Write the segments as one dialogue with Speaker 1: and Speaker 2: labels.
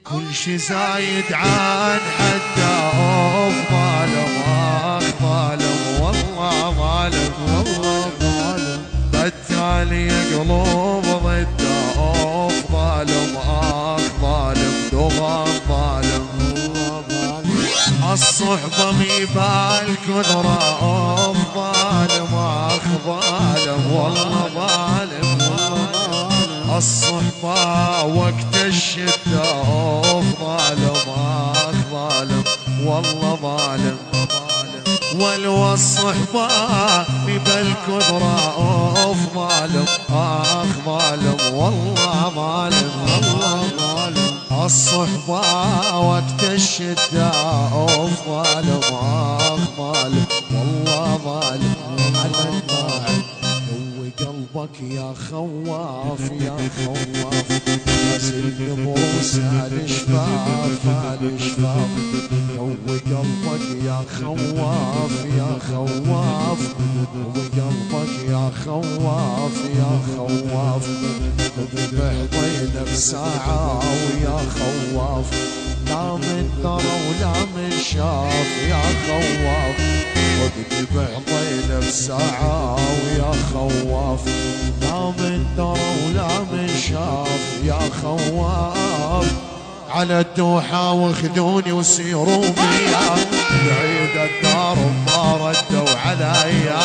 Speaker 1: كل شي زايد عن حده ظالم ظالم والله ظالم والله ظالم بالتالي قلوب ضده ظالم ظالم دغى ظالم الصحبة ميبال كثرة ظالم ظالم والله ظالم الصحبة وقت الشدة ظالم ظالم والله ظالم ولو الصحبة بالكثرة ظالم ظالم والله ظالم والله ظالم الصحبة وقت الشدة ظالم ظالم والله ظالم على الباعد قلبك يا خواف يا خواف نازل بروس على الشفاف على الشفاف قوي قلبك يا خواف يا خواف قوي قلبك يا خواف يا خواف بحضينا بساعة ويا خواف لا من درى ولا من شاف يا خواف وقت بحضينا بساعة ويا خواف لا من درى ولا من شاف يا خواف على الدوحة وخذوني وسيروا بيا بعيد الدار ما ردوا عليا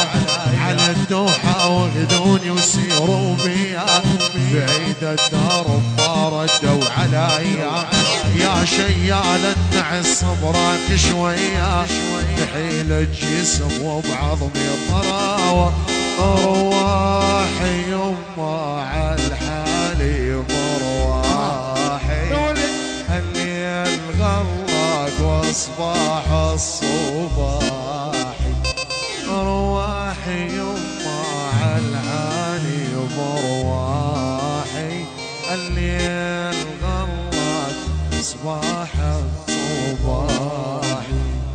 Speaker 1: على الدوحة وخذوني وسيروا بيا بعيد الدار ما ردوا عليا يا شيال النعس صبرك شوية تحيل الجسم وبعظمي طراوة أرواحي يما عالحالي مرواحي الليل غرق واصبح الصباحي أرواحي يما عالحالي مرواحي الليل غرق اصبح الصباح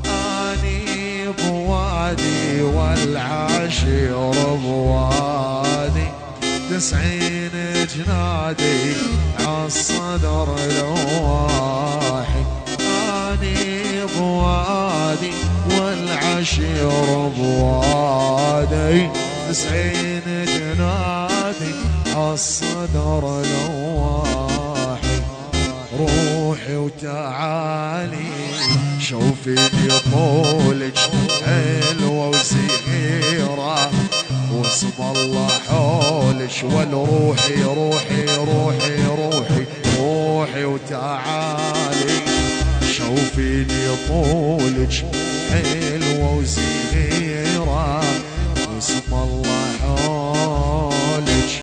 Speaker 1: اني بوادي والعشير بوادي 90 جنادي عالصدر لواحي اني بوادي والعشير بوادي 90 جنادي عالصدر لواحي روحي وتعالي شوفي لي طولك حلوة وزهيرة واسم الله حولك والروحي روحي روحي روحي روحي وتعالي شوفي لي طولك حلوة وزهيرة